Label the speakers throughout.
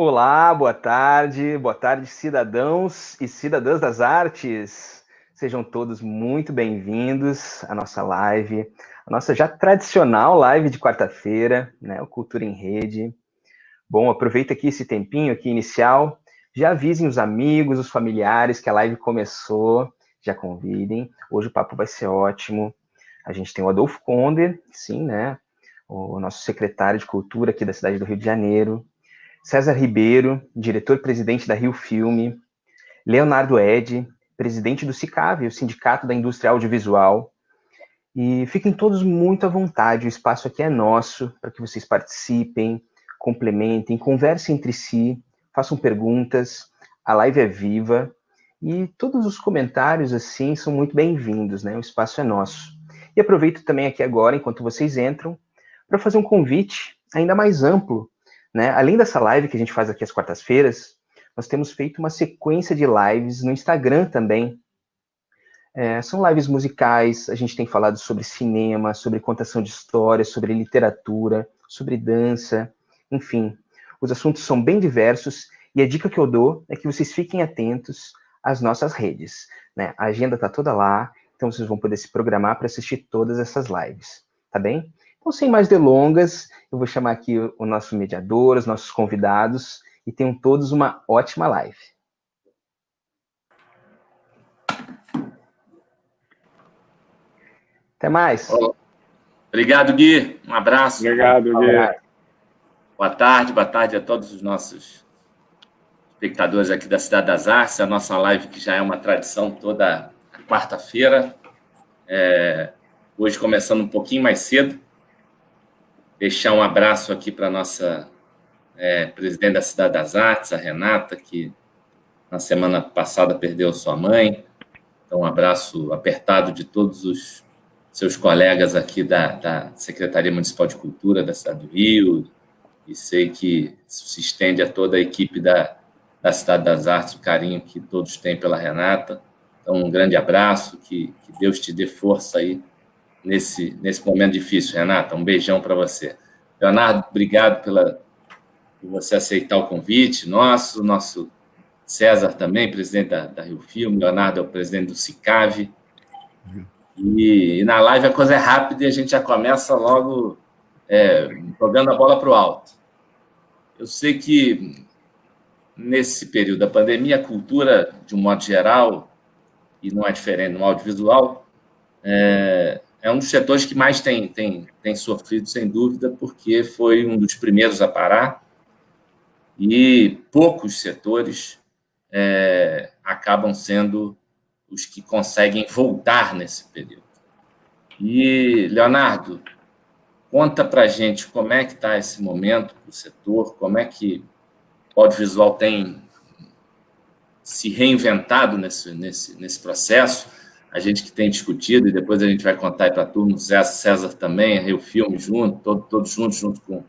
Speaker 1: Olá, boa tarde, cidadãos e cidadãs das artes. Sejam todos muito bem-vindos à nossa live, a nossa já tradicional live de quarta-feira, né, o Cultura em Rede. Bom, aproveita aqui esse tempinho aqui inicial, já avisem os amigos, os familiares que a live começou, já convidem. Hoje o papo vai ser ótimo. A gente tem o Adolfo Conder, sim, né, o nosso secretário de Cultura aqui da cidade do Rio de Janeiro. César Ribeiro, diretor-presidente da Rio Filme, Leonardo Ed, presidente do SICAV, o Sindicato da Indústria Audiovisual. E fiquem todos muito à vontade, o espaço aqui é nosso, para que vocês participem, complementem, conversem entre si, façam perguntas, a live é viva, e todos os comentários, assim, são muito bem-vindos, né? O espaço é nosso. E aproveito também aqui agora, enquanto vocês entram, para fazer um convite ainda mais amplo, né? Além dessa live que a gente faz aqui às quartas-feiras, nós temos feito uma sequência de lives no Instagram também. São lives musicais, a gente tem falado sobre cinema, sobre contação de histórias, sobre literatura, sobre dança, enfim. Os assuntos são bem diversos e a dica que eu dou é que vocês fiquem atentos às nossas redes, né? A agenda está toda lá, então vocês vão poder se programar para assistir todas essas lives, tá bem? Então, sem mais delongas, eu vou chamar aqui o nosso mediador, os nossos convidados, e tenham todos uma ótima live. Até mais.
Speaker 2: Olá. Obrigado, Gui. Um abraço.
Speaker 3: Obrigado, Gui.
Speaker 2: Boa tarde a todos os nossos espectadores aqui da Cidade das Artes, a nossa live que já é uma tradição toda quarta-feira. Hoje começando um pouquinho mais cedo. Deixar um abraço aqui para a nossa presidente da Cidade das Artes, a Renata, que na semana passada perdeu sua mãe. Então, um abraço apertado de todos os seus colegas aqui da Secretaria Municipal de Cultura da cidade do Rio, e sei que isso se estende a toda a equipe da Cidade das Artes, o carinho que todos têm pela Renata. Então, um grande abraço, que Deus te dê força aí nesse momento difícil, Renata. Um beijão para você. Leonardo, obrigado por você aceitar o convite. Nosso César também, presidente da Rio Filme. Leonardo é o presidente do SICAV. E na live a coisa é rápida e a gente já começa logo jogando a bola para o alto. Eu sei que nesse período da pandemia, a cultura, de um modo geral, e não é diferente no audiovisual, é um dos setores que mais tem sofrido, sem dúvida, porque foi um dos primeiros a parar, e poucos setores acabam sendo os que conseguem voltar nesse período. E, Leonardo, conta para a gente como é que está esse momento para o setor, como é que o audiovisual tem se reinventado nesse processo, a gente que tem discutido, e depois a gente vai contar aí para a turma, o César também, a Rio Filme junto, todos juntos, junto com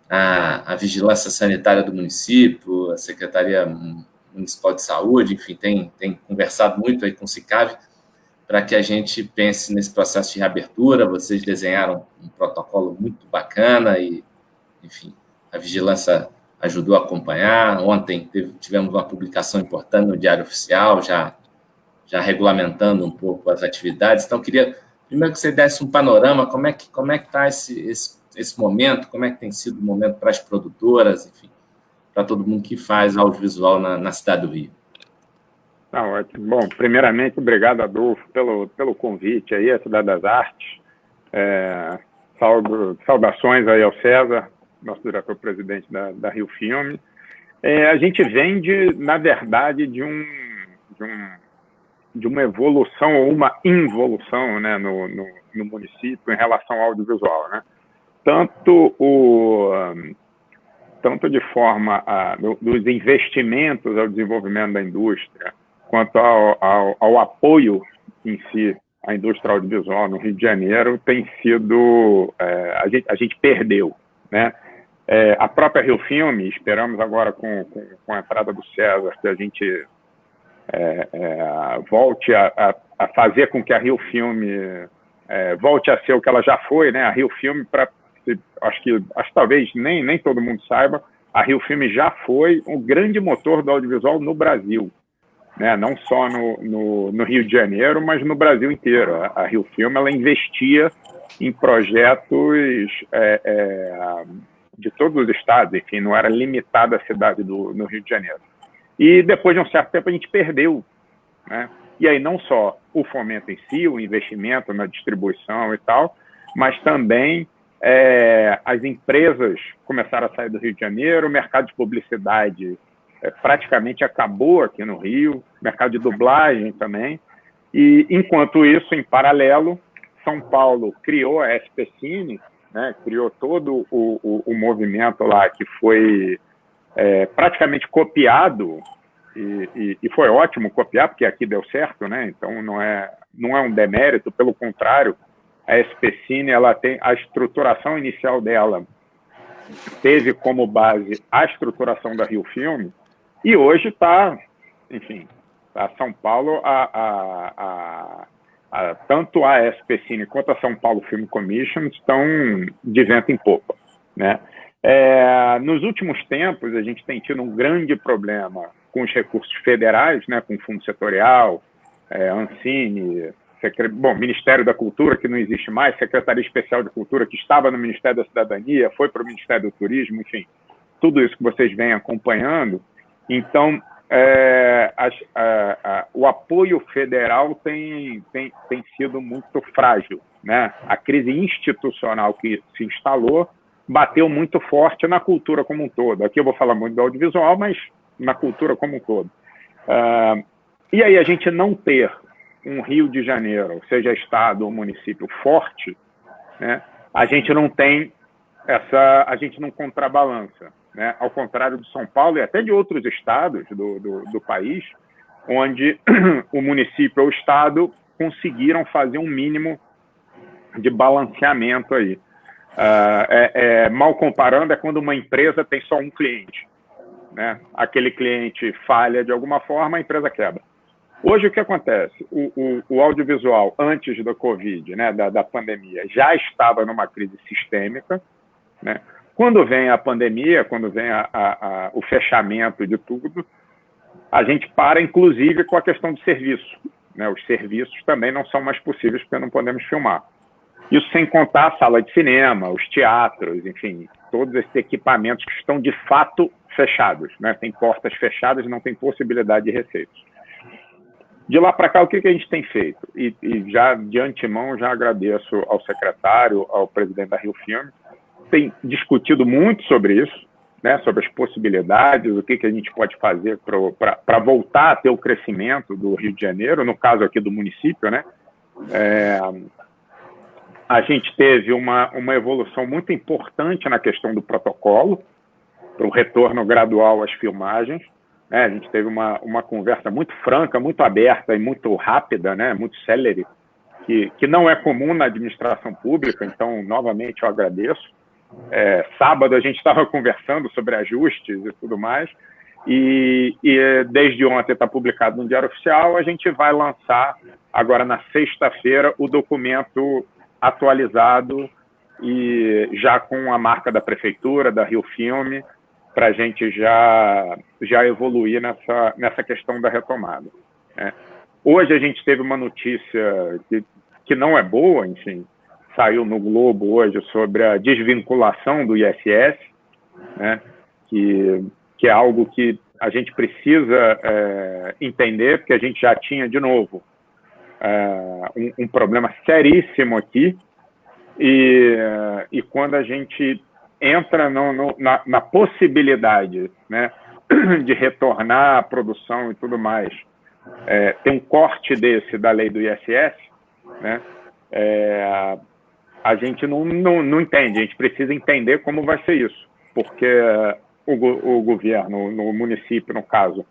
Speaker 2: a Vigilância Sanitária do município, a Secretaria Municipal de Saúde, enfim, tem conversado muito aí com o SICAV para que a gente pense nesse processo de reabertura. Vocês desenharam um protocolo muito bacana e, enfim, a vigilância ajudou a acompanhar. Ontem tivemos uma publicação importante no Diário Oficial, já regulamentando um pouco as atividades. Então, queria primeiro que você desse um panorama, como é que está esse momento, como é que tem sido o momento para as produtoras, enfim, para todo mundo que faz audiovisual na cidade do Rio.
Speaker 3: Ótimo. Bom, primeiramente, obrigado, Adolfo, pelo convite aí à Cidade das Artes. Saudações aí ao César, nosso diretor-presidente da Rio Filme. A gente vem, na verdade, de uma evolução ou uma involução, né, no município em relação ao audiovisual, né? Tanto de forma dos investimentos ao desenvolvimento da indústria, quanto ao apoio em si à indústria audiovisual no Rio de Janeiro, tem sido... a gente perdeu, né? A própria Rio Filme, esperamos agora com a entrada do César, que a gente volte a fazer com que a Rio Filme volte a ser o que ela já foi, né? A Rio Filme, acho que talvez nem todo mundo saiba, a Rio Filme já foi um grande motor do audiovisual no Brasil, né? Não só no Rio de Janeiro, mas no Brasil inteiro. A Rio Filme ela investia em projetos de todos os estados, enfim, não era limitada à cidade no Rio de Janeiro. E depois de um certo tempo a gente perdeu, né? E aí não só o fomento em si, o investimento na distribuição e tal, mas também as empresas começaram a sair do Rio de Janeiro, o mercado de publicidade praticamente acabou aqui no Rio, mercado de dublagem também. E, enquanto isso, em paralelo, São Paulo criou a SP Cine, né, criou todo o movimento lá que foi praticamente copiado, e foi ótimo copiar, porque aqui deu certo, né? Então não é um demérito, pelo contrário, a SP Cine, ela tem a estruturação inicial dela, teve como base a estruturação da Rio Filme, e hoje está, enfim, São Paulo, tanto a SP Cine quanto a São Paulo Film Commission estão de vento em popa, né? Nos últimos tempos, a gente tem tido um grande problema com os recursos federais, né, com o Fundo Setorial, Ancine, Ministério da Cultura, que não existe mais, Secretaria Especial de Cultura, que estava no Ministério da Cidadania, foi para o Ministério do Turismo, enfim, tudo isso que vocês vêm acompanhando. Então, o apoio federal tem sido muito frágil, né? A crise institucional que se instalou bateu muito forte na cultura como um todo. Aqui eu vou falar muito do audiovisual, mas na cultura como um todo. E aí a gente não ter um Rio de Janeiro, seja estado ou município forte, né, a gente não tem a gente não contrabalança, né? Ao contrário de São Paulo e até de outros estados do país, onde o município ou o estado conseguiram fazer um mínimo de balanceamento aí. Mal comparando, é quando uma empresa tem só um cliente, né? Aquele cliente falha de alguma forma, a empresa quebra. Hoje, o que acontece? O audiovisual, antes da Covid, né, da pandemia, já estava numa crise sistêmica, né? Quando vem a pandemia, quando vem o fechamento de tudo, a gente para, inclusive, com a questão de serviço, né? Os serviços também não são mais possíveis porque não podemos filmar. Isso sem contar a sala de cinema, os teatros, enfim, todos esses equipamentos que estão, de fato, fechados, né? Tem portas fechadas e não tem possibilidade de receitas. De lá para cá, o que a gente tem feito? E já de antemão, já agradeço ao secretário, ao presidente da Rio Filme, tem discutido muito sobre isso, né? Sobre as possibilidades, o que a gente pode fazer para voltar a ter o crescimento do Rio de Janeiro, no caso aqui do município, né? A gente teve uma evolução muito importante na questão do protocolo, para o retorno gradual às filmagens, né? A gente teve uma conversa muito franca, muito aberta e muito rápida, né? Muito célere, que não é comum na administração pública, então, novamente, eu agradeço. Sábado a gente estava conversando sobre ajustes e tudo mais, e desde ontem está publicado no Diário Oficial, a gente vai lançar, agora na sexta-feira, o documento atualizado e já com a marca da Prefeitura, da Rio Filme, para a gente já evoluir nessa questão da retomada, né? Hoje a gente teve uma notícia que não é boa, enfim, saiu no Globo hoje sobre a desvinculação do ISS, né? Que é algo que a gente precisa entender, porque a gente já tinha, de novo, um problema seríssimo aqui, e quando a gente entra na possibilidade, né, de retornar à produção e tudo mais, tem um corte desse da lei do ISS, né, a gente não entende, a gente precisa entender como vai ser isso, porque o governo, no município, no caso,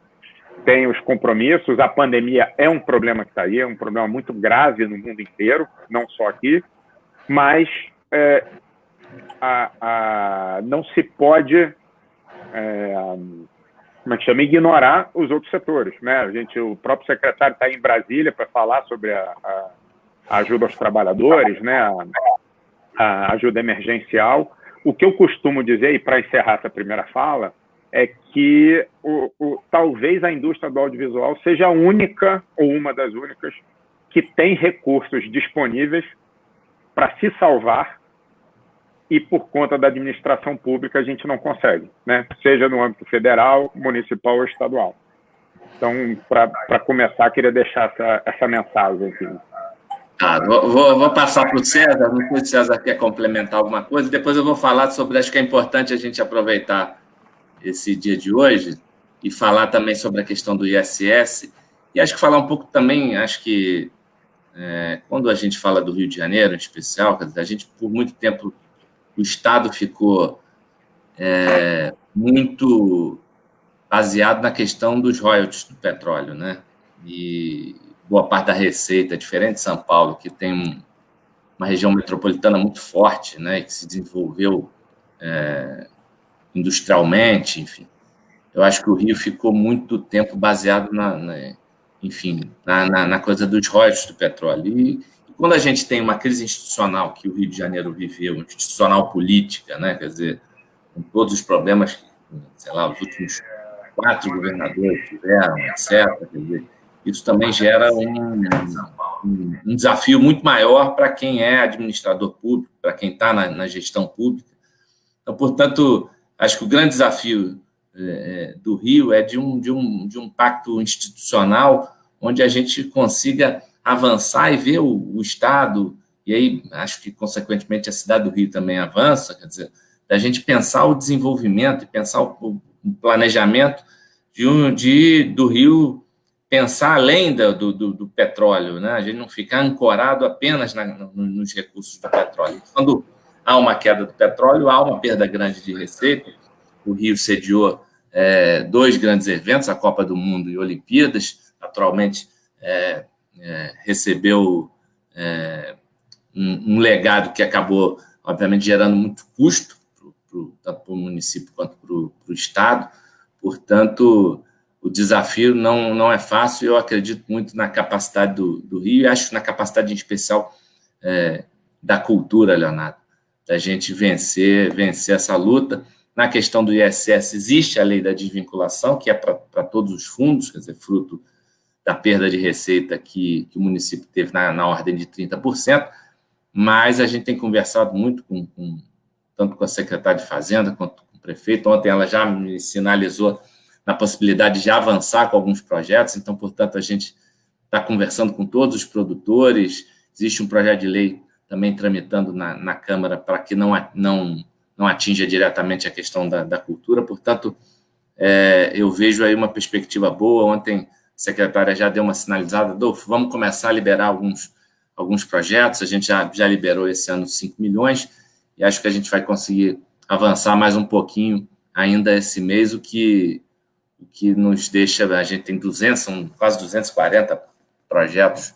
Speaker 3: tem os compromissos, a pandemia é um problema que está aí, é um problema muito grave no mundo inteiro, não só aqui, mas não se pode ignorar os outros setores, né? O próprio secretário está em Brasília para falar sobre a ajuda aos trabalhadores, né? A ajuda emergencial. o que eu costumo dizer, e para encerrar essa primeira fala, é que talvez a indústria do audiovisual seja a única, ou uma das únicas, que tem recursos disponíveis para se salvar, e por conta da administração pública a gente não consegue, né? Seja no âmbito federal, municipal ou estadual. Então, para começar, queria deixar essa mensagem aqui.
Speaker 2: Vou passar para o César, não sei se o César quer complementar alguma coisa, depois eu vou falar sobre, acho que é importante a gente aproveitar esse dia de hoje e falar também sobre a questão do ISS, e acho que falar um pouco também, acho que quando a gente fala do Rio de Janeiro, em especial, a gente, por muito tempo, o Estado ficou muito baseado na questão dos royalties do petróleo, né? E boa parte da receita, diferente de São Paulo, que tem uma região metropolitana muito forte, né? Que se desenvolveu industrialmente, enfim. Eu acho que o Rio ficou muito tempo baseado na coisa dos royalties do petróleo. E quando a gente tem uma crise institucional que o Rio de Janeiro viveu, institucional política, né? Quer dizer, com todos os problemas que, sei lá, os últimos 4 governadores tiveram, etc. Quer dizer, isso também gera um desafio muito maior para quem é administrador público, para quem está na gestão pública. Então, portanto, acho que o grande desafio do Rio é de um pacto institucional onde a gente consiga avançar e ver o Estado, e aí acho que, consequentemente, a cidade do Rio também avança, quer dizer, da gente pensar o desenvolvimento e pensar o planejamento do Rio, pensar além do petróleo, né? A gente não ficar ancorado apenas nos recursos do petróleo. Quando há uma queda do petróleo, há uma perda grande de receita. O Rio sediou 2 grandes eventos, a Copa do Mundo e Olimpíadas. Naturalmente, recebeu um legado que acabou, obviamente, gerando muito custo, tanto para o município quanto para o Estado. Portanto, o desafio não é fácil. Eu acredito muito na capacidade do Rio e acho na capacidade, em especial, da cultura, Leonardo, da gente vencer essa luta. Na questão do ISS, existe a lei da desvinculação, que é para todos os fundos, quer dizer, fruto da perda de receita que o município teve na ordem de 30%, mas a gente tem conversado muito tanto com a secretária de Fazenda quanto com o prefeito. Ontem ela já me sinalizou na possibilidade de avançar com alguns projetos, então, portanto, a gente está conversando com todos os produtores. Existe um projeto de lei também tramitando na Câmara para que não atinja diretamente a questão da cultura. Portanto, eu vejo aí uma perspectiva boa. Ontem a secretária já deu uma sinalizada: Adolfo, vamos começar a liberar alguns projetos. A gente já liberou esse ano 5 milhões e acho que a gente vai conseguir avançar mais um pouquinho ainda esse mês, o que nos deixa, a gente tem são quase 240 projetos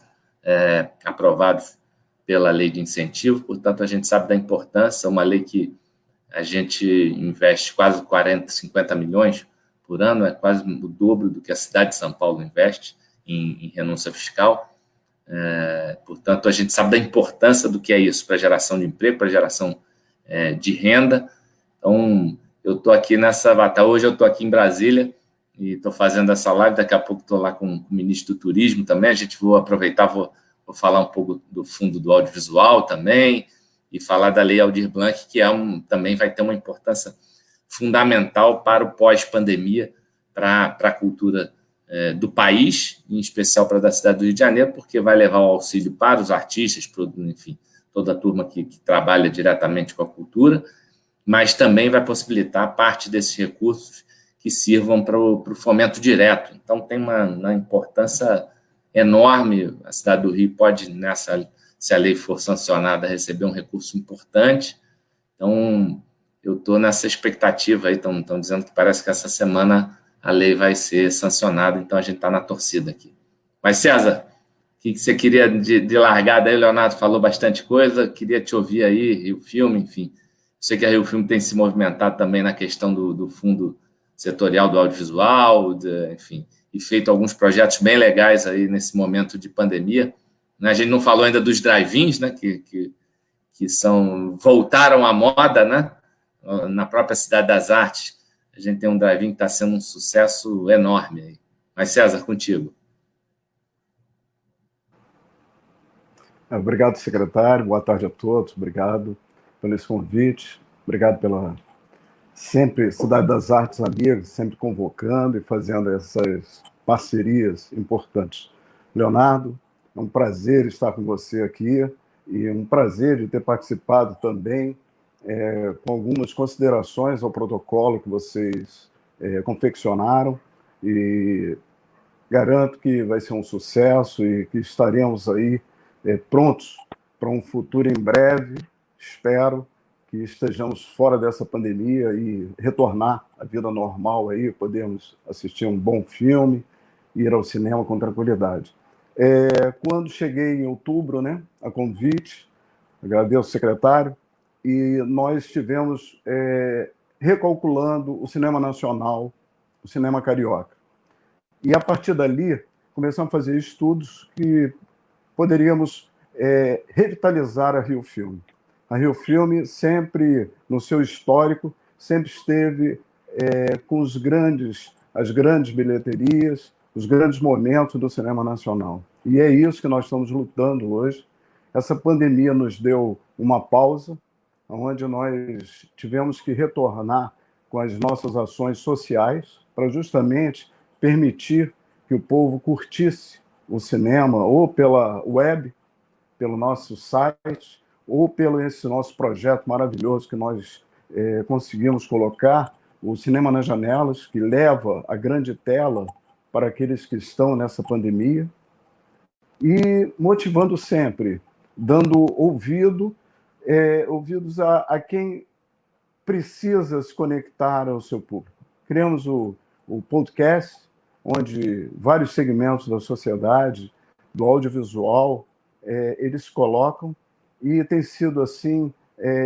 Speaker 2: aprovados pela lei de incentivo. Portanto, a gente sabe da importância, uma lei que a gente investe quase 40, 50 milhões por ano, é quase o dobro do que a cidade de São Paulo investe em renúncia fiscal. Portanto, a gente sabe da importância do que é isso para a geração de emprego, para a geração de renda. Então, eu estou aqui nessa batalha. Hoje eu estou aqui em Brasília e estou fazendo essa live. Daqui a pouco estou lá com o ministro do Turismo também. A gente vou aproveitar, vou falar um pouco do fundo do audiovisual também e falar da Lei Aldir Blanc, que também vai ter uma importância fundamental para o pós-pandemia, para a cultura do país, em especial para a da cidade do Rio de Janeiro, porque vai levar o auxílio para os artistas, enfim, toda a turma que trabalha diretamente com a cultura, mas também vai possibilitar parte desses recursos que sirvam para o fomento direto. Então, tem uma importância enorme. A cidade do Rio pode, se a lei for sancionada, receber um recurso importante. Então, eu estou nessa expectativa aí. Estão dizendo que parece que essa semana a lei vai ser sancionada, então a gente está na torcida aqui. Mas, César, o que você queria de largada aí? O Leonardo falou bastante coisa, queria te ouvir aí, Rio Filme, enfim. Sei que a Rio Filme tem se movimentado também na questão do fundo setorial do audiovisual, enfim, e feito alguns projetos bem legais aí nesse momento de pandemia. A gente não falou ainda dos drive-ins, né, que voltaram à moda, né? Na própria Cidade das Artes, a gente tem um drive-in que está sendo um sucesso enorme aí. Mas, César, contigo.
Speaker 4: Obrigado, secretário. Boa tarde a todos. Obrigado pelo esse convite. Obrigado pela sempre Cidade das Artes Amigas, sempre convocando e fazendo essas parcerias importantes. Leonardo, é um prazer estar com você aqui e um prazer de ter participado também com algumas considerações ao protocolo que vocês confeccionaram, e garanto que vai ser um sucesso e que estaremos aí prontos para um futuro em breve. Espero que estejamos fora dessa pandemia e retornar à vida normal aí, podemos assistir um bom filme, ir ao cinema com tranquilidade. Quando cheguei em outubro, né, a convite, agradeço ao secretário, e nós estivemos recalculando o cinema nacional, o cinema carioca. E a partir dali, começamos a fazer estudos que poderíamos revitalizar a Rio Filme. A Rio Filme sempre, no seu histórico, sempre esteve com as grandes bilheterias, os grandes momentos do cinema nacional. E é isso que nós estamos lutando hoje. Essa pandemia nos deu uma pausa, onde nós tivemos que retornar com as nossas ações sociais para justamente permitir que o povo curtisse o cinema ou pela web, pelo nosso site, ou pelo esse nosso projeto maravilhoso que nós conseguimos colocar, o Cinema nas Janelas, que leva a grande tela para aqueles que estão nessa pandemia, e motivando sempre, dando ouvidos a quem precisa se conectar ao seu público. Criamos o podcast, onde vários segmentos da sociedade, do audiovisual, eles se colocam, e tem sido, assim,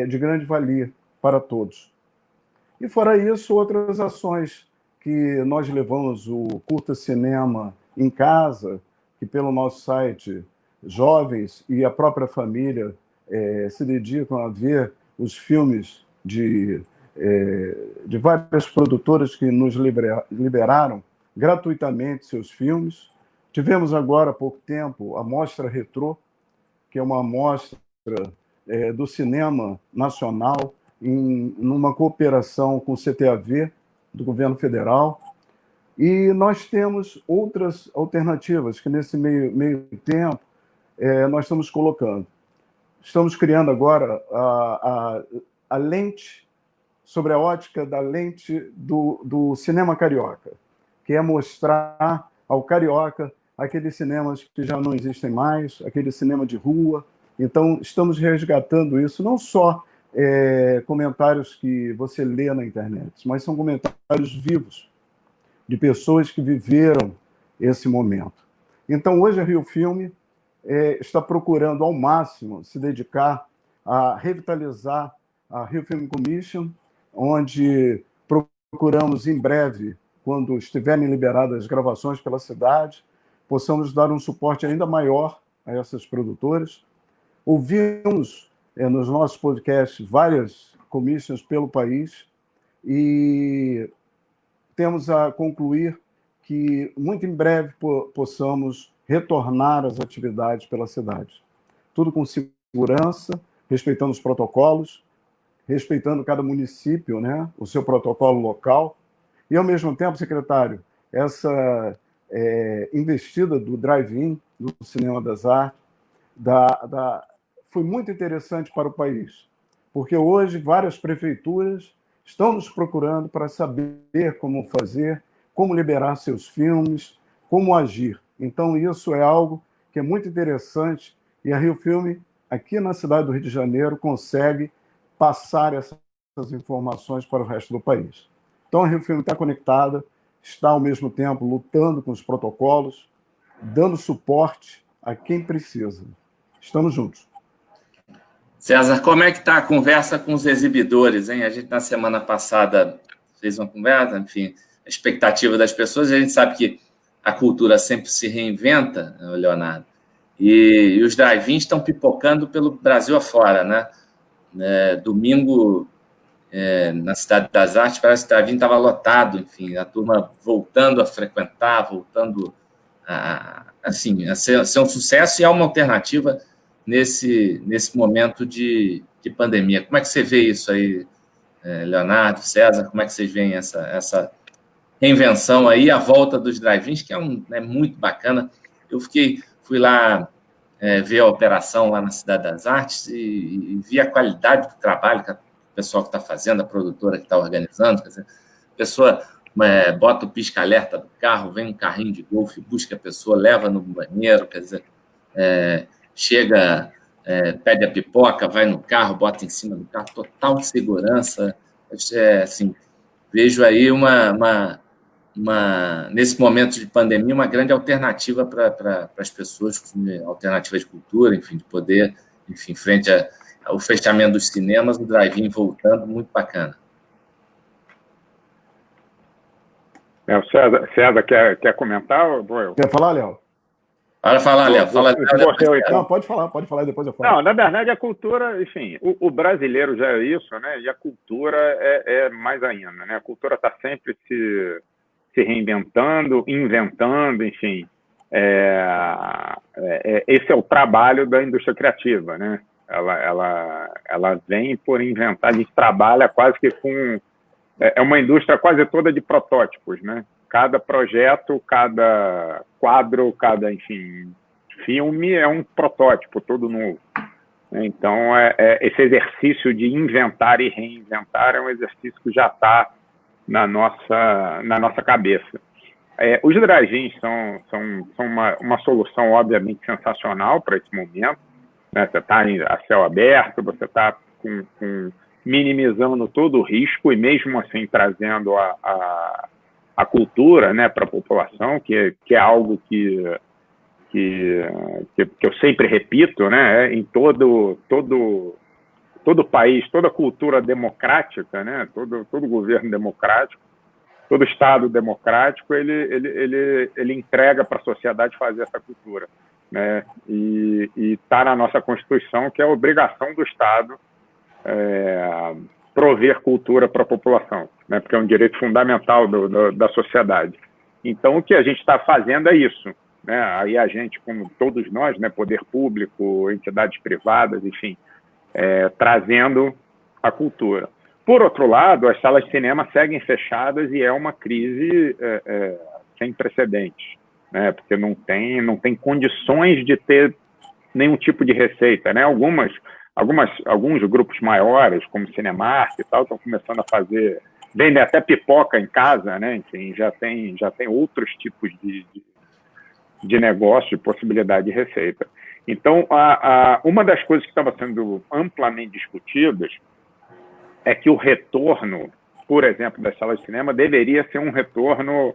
Speaker 4: de grande valia para todos. E, fora isso, outras ações que nós levamos, o Curta Cinema em Casa, que pelo nosso site, jovens e a própria família se dedicam a ver os filmes de várias produtoras que nos liberaram gratuitamente seus filmes. Tivemos agora, há pouco tempo, a Mostra Retrô, que é uma mostra do cinema nacional, numa cooperação com o CTAV, do governo federal. E nós temos outras alternativas que, nesse meio tempo, nós estamos colocando. Estamos criando agora a lente, sobre a ótica da lente do cinema carioca, que é mostrar ao carioca aqueles cinemas que já não existem mais, aquele cinema de rua. Então, estamos resgatando isso, não só comentários que você lê na internet, mas são comentários vivos, de pessoas que viveram esse momento. Então, hoje a Rio Filme está procurando ao máximo se dedicar a revitalizar a Rio Film Commission, onde procuramos em breve, quando estiverem liberadas as gravações pela cidade, possamos dar um suporte ainda maior a essas produtoras. Ouvimos nos nossos podcasts várias commissions pelo país e temos a concluir que muito em breve possamos retornar às atividades pela cidade. Tudo com segurança, respeitando os protocolos, respeitando cada município, né, o seu protocolo local. E, ao mesmo tempo, secretário, essa investida do drive-in, do Cinema das Artes, foi muito interessante para o país, porque hoje várias prefeituras estão nos procurando para saber como fazer, como liberar seus filmes, como agir. Então, isso é algo que é muito interessante, e a Rio Filme, aqui na cidade do Rio de Janeiro, consegue passar essas informações para o resto do país. Então, a Rio Filme está conectada, está, ao mesmo tempo, lutando com os protocolos, dando suporte a quem precisa. Estamos juntos.
Speaker 2: César, como é que está a conversa com os exibidores, hein? A gente, na semana passada, fez uma conversa, enfim, a expectativa das pessoas, e a gente sabe que a cultura sempre se reinventa, Leonardo, e os drive-ins estão pipocando pelo Brasil afora, né? Domingo, na Cidade das Artes, parece que o drive-in estava lotado, enfim, a turma voltando a frequentar, voltando a ser um sucesso e a uma alternativa nesse momento de pandemia. Como é que você vê isso aí, Leonardo, César? Como é que vocês veem essa reinvenção aí, a volta dos drive-ins, que é muito bacana? Eu fui lá ver a operação lá na Cidade das Artes e vi a qualidade do trabalho que o pessoal que está fazendo, a produtora que está organizando. Quer dizer, a pessoa bota o pisca-alerta do carro, vem um carrinho de golfe, busca a pessoa, leva no banheiro, quer dizer, chega, pede a pipoca, vai no carro, bota em cima do carro, total segurança. Assim, vejo aí nesse momento de pandemia, uma grande alternativa para as pessoas, alternativa de cultura, enfim, de poder, enfim, frente ao fechamento dos cinemas, o drive-in voltando, muito bacana.
Speaker 3: O César quer comentar?
Speaker 4: Quer falar, Léo?
Speaker 2: Para falar, Léo.
Speaker 4: Não, pode falar, depois eu falo.
Speaker 3: Não, na verdade, a cultura, enfim, o brasileiro já é isso, né? E a cultura é mais ainda, né? A cultura está sempre se reinventando, inventando, enfim. Esse é o trabalho da indústria criativa, né? Ela vem por inventar, a gente trabalha quase que com... É uma indústria quase toda de protótipos, né? Cada projeto, cada quadro, cada, enfim, filme é um protótipo todo novo. Então, esse exercício de inventar e reinventar é um exercício que já está na nossa cabeça. Os drive-ins são uma solução, obviamente, sensacional para esse momento, né? Você está a céu aberto, você está minimizando todo o risco e, mesmo assim, trazendo a cultura, né, para a população, que é algo que eu sempre repito, né? Em todo o país, toda cultura democrática, né? Todo governo democrático, todo Estado democrático, ele entrega para a sociedade fazer essa cultura, né? E está na nossa Constituição, que é a obrigação do Estado prover cultura para a população, né? Porque é um direito fundamental da sociedade. Então, o que a gente está fazendo é isso, né? Aí a gente, como todos nós, né? Poder público, entidades privadas, enfim, trazendo a cultura. Por outro lado, as salas de cinema seguem fechadas e é uma crise sem precedentes, né? Porque não tem condições de ter nenhum tipo de receita, né? Alguns grupos maiores, como Cinemark e tal, estão começando a vendem até pipoca em casa, né? Enfim, já tem outros tipos de negócio, de possibilidade de receita. Então, uma das coisas que estava sendo amplamente discutidas é que o retorno, por exemplo, das salas de cinema deveria ser um retorno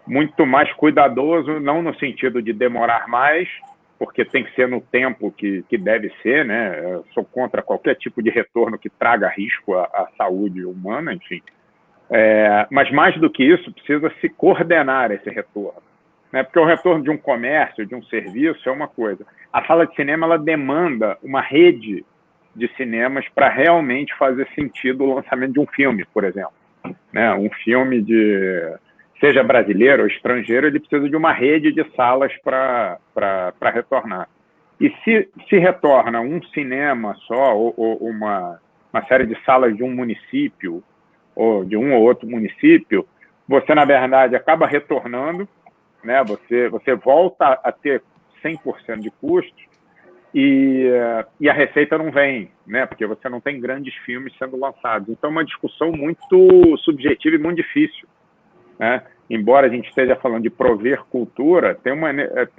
Speaker 3: muito mais cuidadoso, não no sentido de demorar mais, porque tem que ser no tempo que deve ser, né? Eu sou contra qualquer tipo de retorno que traga risco à saúde humana, enfim. Mas mais do que isso, precisa se coordenar esse retorno, né? Porque o retorno de um comércio, de um serviço, é uma coisa. A sala de cinema, ela demanda uma rede de cinemas para realmente fazer sentido o lançamento de um filme, por exemplo, né? Um filme seja brasileiro ou estrangeiro, ele precisa de uma rede de salas para retornar. E se retorna um cinema só, ou uma série de salas de um município, ou de um ou outro município, você, na verdade, acaba retornando, né? Você volta a ter 100% de custos e a receita não vem, né? Porque você não tem grandes filmes sendo lançados. Então, é uma discussão muito subjetiva e muito difícil, né? Embora a gente esteja falando de prover cultura, tem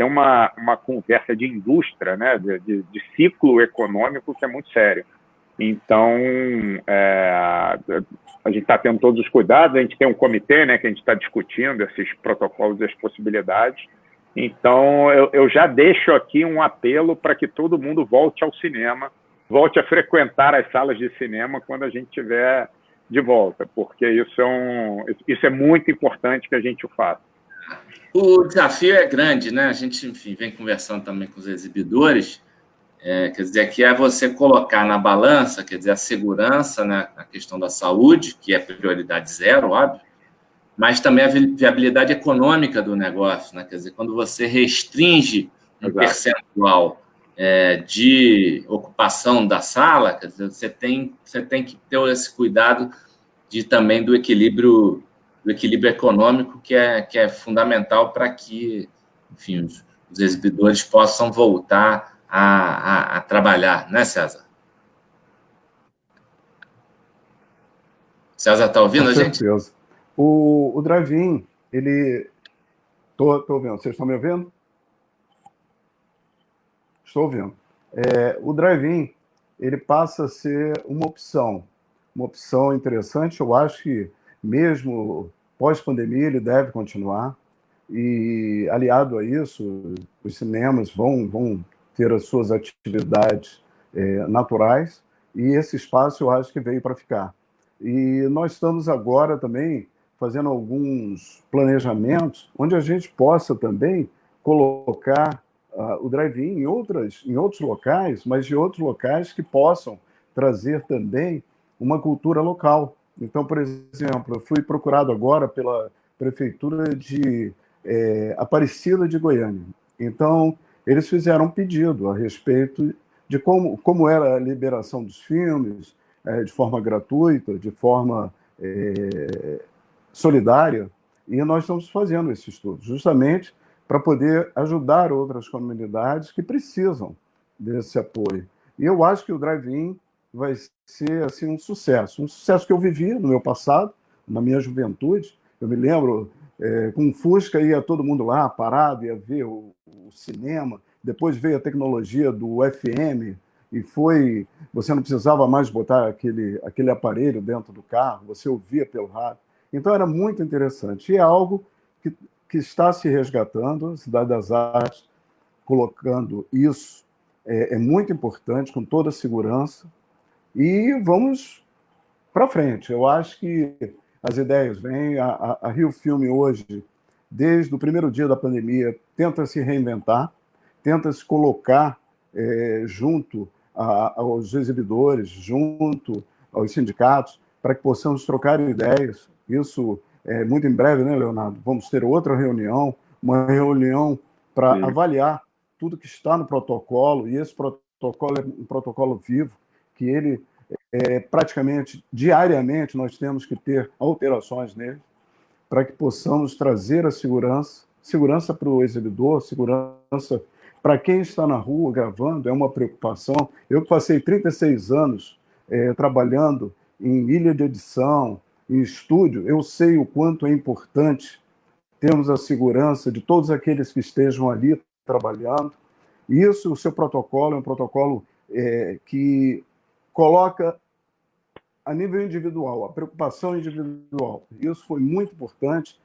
Speaker 3: uma conversa de indústria, né? de ciclo econômico que é muito sério. Então, a gente está tendo todos os cuidados, a gente tem um comitê, né, que a gente está discutindo esses protocolos e as possibilidades. Então, eu já deixo aqui um apelo para que todo mundo volte ao cinema, volte a frequentar as salas de cinema quando a gente tiver de volta, porque isso é muito importante que a gente o faça.
Speaker 2: O desafio é grande, né? A gente, enfim, vem conversando também com os exibidores quer dizer, que é você colocar na balança, quer dizer, a segurança, né, a questão da saúde, que é prioridade zero, óbvio, mas também a viabilidade econômica do negócio, né? Quer dizer, quando você restringe um percentual de ocupação da sala, quer dizer, você tem que ter esse cuidado também do equilíbrio econômico, que é fundamental para que, enfim, os exibidores possam voltar a trabalhar, né, César? César, está ouvindo a gente?
Speaker 4: Com certeza. O drive-in, ele... Estou ouvindo. Vocês estão me ouvindo? Estou ouvindo. O drive-in, ele passa a ser uma opção interessante. Eu acho que, mesmo pós-pandemia, ele deve continuar. E, aliado a isso, os cinemas vão ter as suas atividades naturais, e esse espaço eu acho que veio para ficar. E nós estamos agora também fazendo alguns planejamentos onde a gente possa também colocar o drive-in em outros locais, mas de outros locais que possam trazer também uma cultura local. Então, por exemplo, eu fui procurado agora pela Prefeitura de Aparecida de Goiânia. Então, eles fizeram um pedido a respeito de como era a liberação dos filmes, de forma gratuita, de forma solidária, e nós estamos fazendo esse estudo, justamente para poder ajudar outras comunidades que precisam desse apoio. E eu acho que o drive-in vai ser assim, um sucesso que eu vivi no meu passado, na minha juventude. Eu me lembro, com o Fusca ia todo mundo lá, parado, ia ver o cinema. Depois veio a tecnologia do FM, e você não precisava mais botar aquele aparelho dentro do carro, você ouvia pelo rádio. Então era muito interessante. E é algo que está se resgatando, a Cidade das Artes colocando isso é muito importante, com toda a segurança. E vamos para frente. Eu acho que as ideias vêm. A Rio Filme hoje, desde o primeiro dia da pandemia, tenta se reinventar, tenta se colocar junto aos exibidores, junto aos sindicatos, para que possamos trocar ideias. Isso, muito em breve, né, Leonardo? Vamos ter outra reunião, uma reunião para avaliar tudo que está no protocolo, e esse protocolo é um protocolo vivo, que ele, praticamente, diariamente, nós temos que ter alterações nele, para que possamos trazer a segurança para o exibidor, segurança para quem está na rua gravando, é uma preocupação. Eu que passei 36 anos trabalhando em ilha de edição, em estúdio, eu sei o quanto é importante termos a segurança de todos aqueles que estejam ali trabalhando. Isso, o seu protocolo é um protocolo que coloca a nível individual, a preocupação individual. Isso foi muito importante.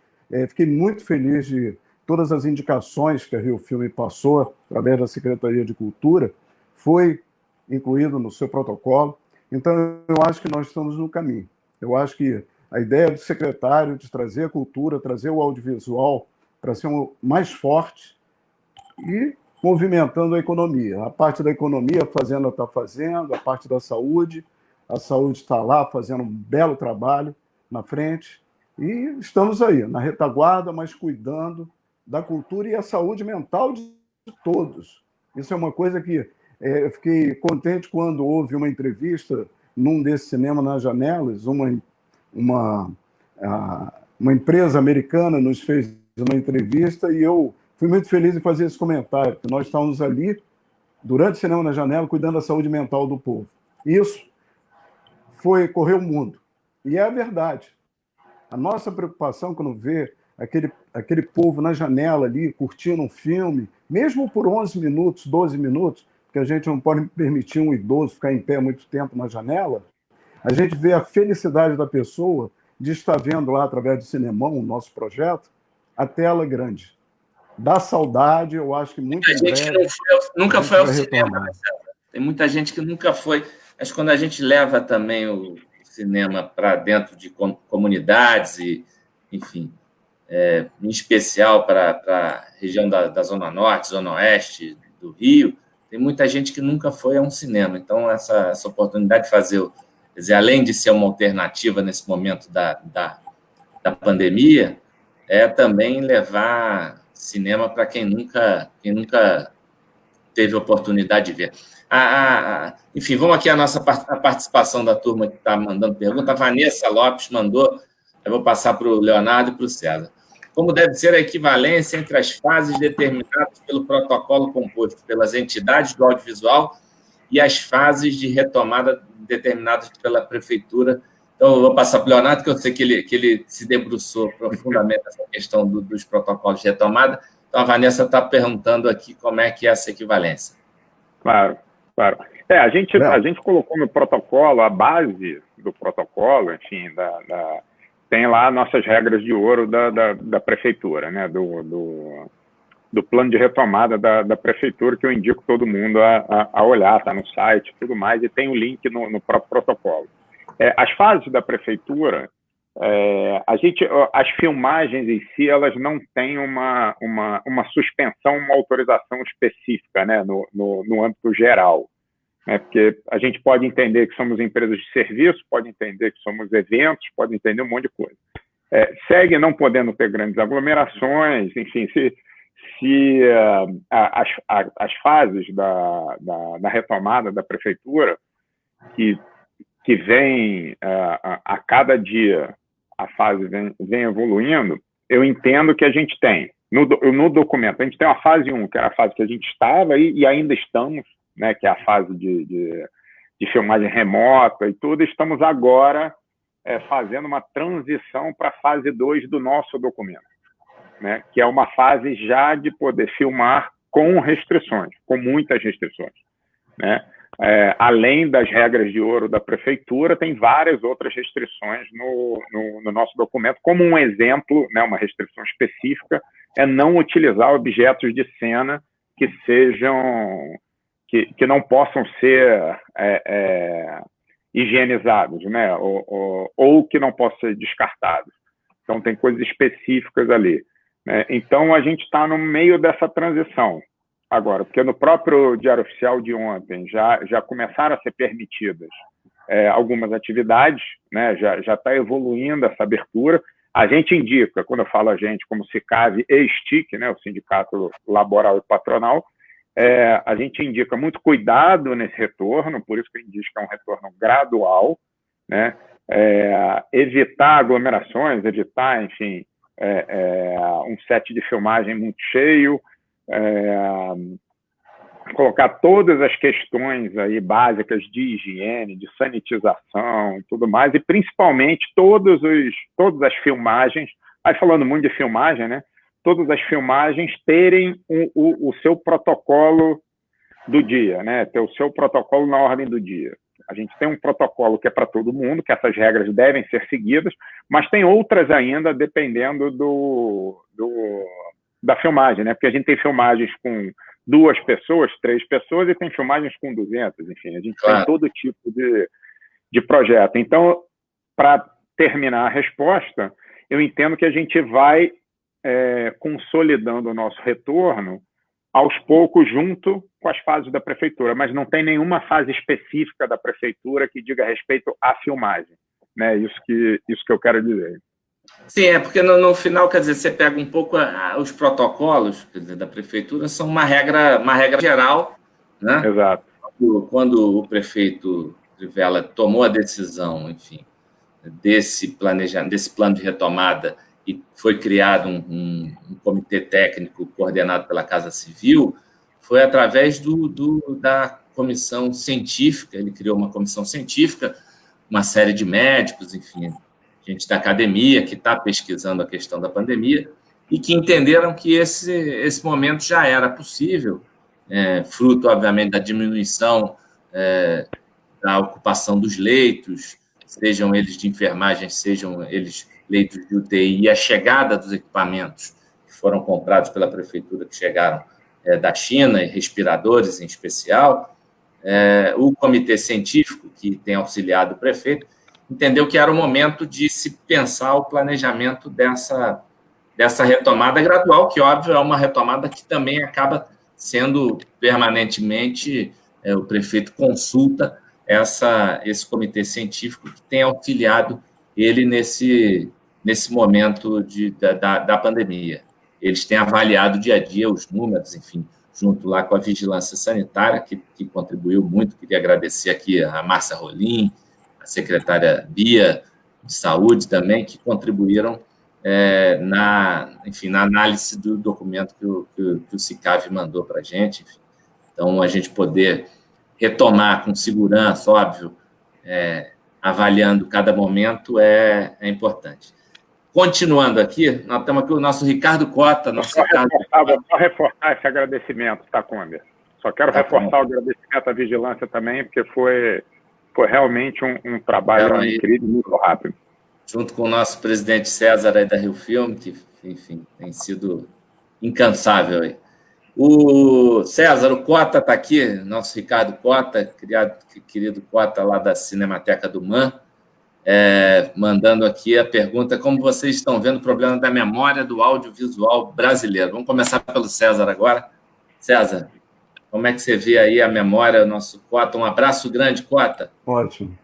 Speaker 4: Fiquei muito feliz de todas as indicações que a Rio Filme passou, através da Secretaria de Cultura, foi incluído no seu protocolo. Então, eu acho que nós estamos no caminho. Eu acho que a ideia do secretário de trazer a cultura, trazer o audiovisual para ser mais forte e movimentando a economia. A parte da economia, a Fazenda está fazendo, a parte da saúde, a saúde está lá fazendo um belo trabalho na frente, e estamos aí, na retaguarda, mas cuidando da cultura e a saúde mental de todos. Isso é uma coisa que eu fiquei contente quando houve uma entrevista num desses cinemas nas janelas, uma empresa americana nos fez uma entrevista, e eu fui muito feliz em fazer esse comentário, porque nós estávamos ali, durante o Cinema na Janela, cuidando da saúde mental do povo. Isso correu o mundo. E é a verdade. A nossa preocupação quando vê aquele povo na janela ali, curtindo um filme, mesmo por 11 minutos, 12 minutos, porque a gente não pode permitir um idoso ficar em pé muito tempo na janela, a gente vê a felicidade da pessoa de estar vendo lá, através do Cinemão, o nosso projeto, a tela grande. Dá saudade, eu acho que muito em breve...
Speaker 2: Muita gente nunca foi ao cinema, né, César? Tem muita gente que nunca foi. Mas quando a gente leva também o cinema para dentro de comunidades, e, enfim, em especial para a região da Zona Norte, Zona Oeste do Rio, tem muita gente que nunca foi a um cinema. Então, essa oportunidade de fazer, quer dizer, além de ser uma alternativa nesse momento da pandemia, é também levar cinema para quem nunca teve oportunidade de ver. Enfim, vamos aqui a participação da turma que está mandando pergunta. A Vanessa Lopes mandou, eu vou passar para o Leonardo e para o César. Como deve ser a equivalência entre as fases determinadas pelo protocolo composto pelas entidades do audiovisual e as fases de retomada determinadas pela prefeitura? Então, eu vou passar para o Leonardo, que eu sei que ele se debruçou profundamente nessa questão dos protocolos de retomada. Então, a Vanessa está perguntando aqui como é que é essa equivalência.
Speaker 3: Claro. A gente colocou no protocolo, a base do protocolo, enfim, tem lá nossas regras de ouro da prefeitura, né? Do plano de retomada da prefeitura, que eu indico todo mundo a olhar, está no site e tudo mais, e tem o link no próprio protocolo. As fases da prefeitura, as filmagens em si, elas não têm uma suspensão, uma autorização específica, né? No âmbito geral. Porque a gente pode entender que somos empresas de serviço, pode entender que somos eventos, pode entender um monte de coisa. Segue não podendo ter grandes aglomerações, enfim, se as fases da retomada da prefeitura, que vem a cada dia, a fase vem evoluindo, eu entendo que a gente tem, no documento, a gente tem uma fase 1, que era a fase que a gente estava e ainda estamos, né, que é a fase de filmagem remota e tudo, estamos agora fazendo uma transição para a fase 2 do nosso documento, né, que é uma fase já de poder filmar com restrições, com muitas restrições, né? Além das regras de ouro da prefeitura, tem várias outras restrições no nosso documento, como um exemplo, né, uma restrição específica, é não utilizar objetos de cena que sejam... que não possam ser higienizados, né? ou que não possam ser descartados. Então, tem coisas específicas ali, né? Então, a gente está no meio dessa transição agora, porque no próprio Diário Oficial de ontem já começaram a ser permitidas algumas atividades, né? Já está evoluindo essa abertura. A gente indica, quando eu falo a gente, como SICAV e STIC, né? O Sindicato Laboral e Patronal, a gente indica muito cuidado nesse retorno, por isso que a gente diz que é um retorno gradual, né? Evitar aglomerações, evitar, enfim, um set de filmagem muito cheio, colocar todas as questões aí básicas de higiene, de sanitização e tudo mais, e principalmente todas as filmagens, aí falando muito de filmagem, né? Todas as filmagens terem o seu protocolo do dia, né? Ter o seu protocolo na ordem do dia. A gente tem um protocolo que é para todo mundo, que essas regras devem ser seguidas, mas tem outras ainda dependendo da filmagem, né? Porque a gente tem filmagens com 2 pessoas, 3 pessoas, e tem filmagens com 200, enfim, a gente tem todo tipo de projeto. Então, para terminar a resposta, eu entendo que a gente vai consolidando o nosso retorno aos poucos junto com as fases da prefeitura, mas não tem nenhuma fase específica da prefeitura que diga respeito à filmagem, né? Isso que eu quero dizer.
Speaker 2: Sim, porque no final, quer dizer, você pega um pouco os protocolos, quer dizer, da prefeitura, são uma regra geral, né?
Speaker 3: Exato.
Speaker 2: Quando o prefeito Crivella tomou a decisão, enfim, desse plano de retomada, e foi criado um comitê técnico coordenado pela Casa Civil, foi através da comissão científica. Ele criou uma comissão científica, uma série de médicos, enfim, gente da academia que está pesquisando a questão da pandemia e que entenderam que esse momento já era possível, fruto, obviamente, da diminuição da ocupação dos leitos, sejam eles de enfermagem, sejam eles leitos de UTI, e a chegada dos equipamentos que foram comprados pela prefeitura, que chegaram da China, e respiradores em especial. O comitê científico, que tem auxiliado o prefeito, entendeu que era o momento de se pensar o planejamento dessa retomada gradual, que, óbvio, é uma retomada que também acaba sendo permanentemente, o prefeito consulta esse comitê científico que tem auxiliado ele nesse momento da pandemia. Eles têm avaliado dia a dia os números, enfim, junto lá com a vigilância sanitária, que contribuiu muito. Queria agradecer aqui a Márcia Rolim, a secretária Bia de Saúde também, que contribuíram na análise do documento que o CICAV mandou para a gente. Enfim. Então, a gente poder retomar com segurança, óbvio, avaliando cada momento é importante. Continuando aqui, nós temos aqui o nosso Ricardo Cota.
Speaker 3: Vou só reforçar esse agradecimento, tá, Conde? Só quero reforçar o agradecimento à vigilância também, porque foi realmente um trabalho incrível e muito rápido.
Speaker 2: Junto com o nosso presidente César aí da Rio Filme, que, enfim, tem sido incansável aí. O César, o Cota está aqui, nosso Ricardo Cota, querido Cota lá da Cinemateca do MAN, mandando aqui a pergunta: como vocês estão vendo o problema da memória do audiovisual brasileiro? Vamos começar pelo César agora. César, como é que você vê aí a memória do nosso Cota? Um abraço grande, Cota.
Speaker 4: Ótimo.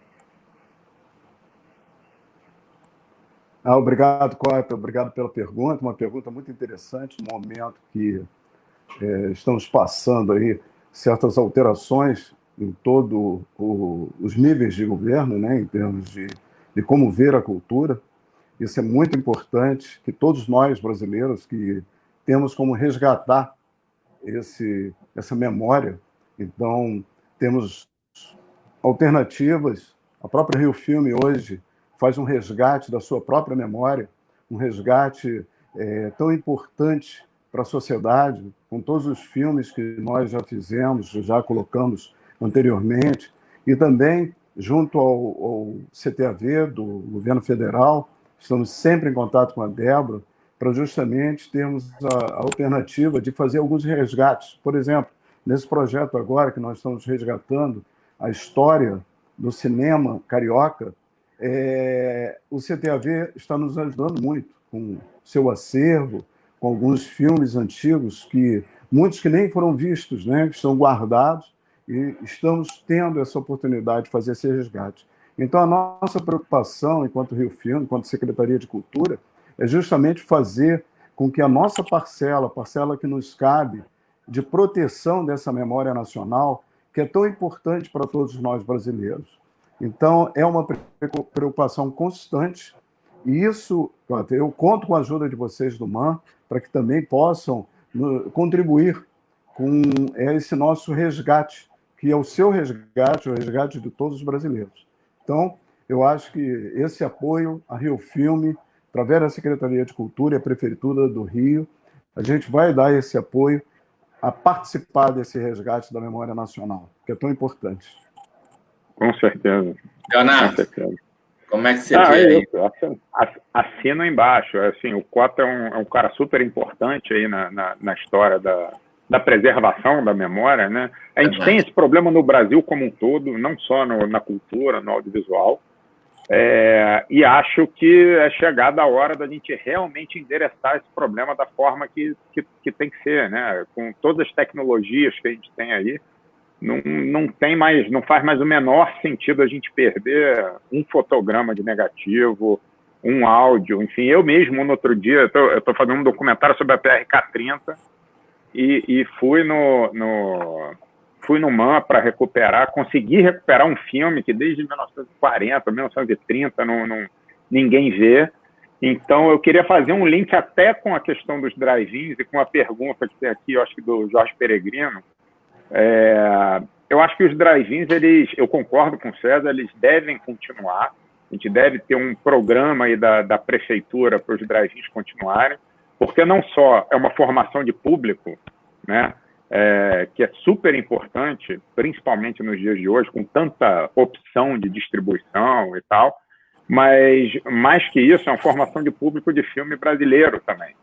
Speaker 4: Obrigado, Cota. Obrigado pela pergunta. Uma pergunta muito interessante, no momento que estamos passando aí certas alterações em todos os níveis de governo, né, em termos de como ver a cultura. Isso é muito importante, que todos nós, brasileiros, que temos como resgatar essa memória. Então, temos alternativas. A própria Rio Filme, hoje, faz um resgate da sua própria memória, um resgate tão importante para a sociedade, com todos os filmes que nós já fizemos, já colocamos anteriormente, e também, junto ao CTAV, do governo federal, estamos sempre em contato com a Débora, para justamente termos a alternativa de fazer alguns resgates. Por exemplo, nesse projeto agora que nós estamos resgatando a história do cinema carioca, o CTAV está nos ajudando muito com seu acervo, com alguns filmes antigos, muitos que nem foram vistos, né, que estão guardados, e estamos tendo essa oportunidade de fazer esse resgate. Então, a nossa preocupação, enquanto Rio Filme, enquanto Secretaria de Cultura, é justamente fazer com que a nossa parcela, a parcela que nos cabe, de proteção dessa memória nacional, que é tão importante para todos nós brasileiros. Então, é uma preocupação constante, e isso, eu conto com a ajuda de vocês do MAN, para que também possam contribuir com esse nosso resgate, que é o seu resgate, o resgate de todos os brasileiros. Então, eu acho que esse apoio à Rio Filme, através da Secretaria de Cultura e a Prefeitura do Rio, a gente vai dar esse apoio a participar desse resgate da memória nacional, que é tão importante.
Speaker 3: Com certeza.
Speaker 2: Leonardo, como é que você vê aí?
Speaker 3: Assino embaixo. Assim, o Cota é um cara super importante aí na história da preservação da memória, né? A gente tem esse problema no Brasil como um todo, não só na cultura, no audiovisual, e acho que é chegada a hora da gente realmente endereçar esse problema da forma que tem que ser, né? Com todas as tecnologias que a gente tem aí, não faz mais o menor sentido a gente perder um fotograma de negativo, um áudio, enfim. Eu mesmo, no outro dia, eu estou fazendo um documentário sobre a PRK-30 e fui no MAN para consegui recuperar um filme que desde 1940, 1930, ninguém vê. Então, eu queria fazer um link até com a questão dos drive-ins e com a pergunta que tem aqui, eu acho que do Jorge Peregrino. Eu acho que os drive-ins, eu concordo com o César, eles devem continuar. A gente deve ter um programa aí da prefeitura para os drive-ins continuarem, porque não só é uma formação de público, né, que é super importante, principalmente nos dias de hoje, com tanta opção de distribuição e tal, mas, mais que isso, é uma formação de público de filme brasileiro também,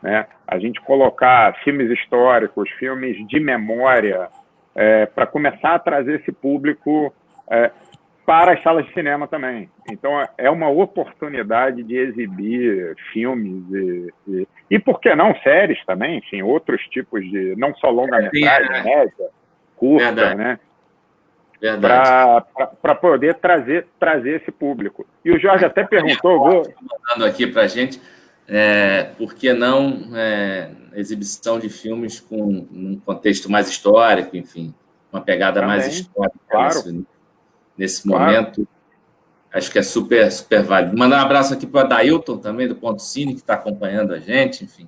Speaker 3: né? A gente colocar filmes históricos, filmes de memória, para começar a trazer esse público para as salas de cinema também. Então, é uma oportunidade de exibir filmes e por que não, séries também, enfim, outros tipos de, não só longa-metragem, média, curta,
Speaker 2: Verdade.
Speaker 3: né?
Speaker 2: Verdade.
Speaker 3: Para poder trazer esse público. E o Jorge até perguntou...
Speaker 2: Mandando aqui para a gente, por que não exibição de filmes com um contexto mais histórico, enfim, uma pegada
Speaker 3: também,
Speaker 2: mais histórica,
Speaker 3: claro,
Speaker 2: nesse momento. Acho que é super, super válido. Mandar um abraço aqui para o Adailton também, do Ponto Cine, que está acompanhando a gente, enfim.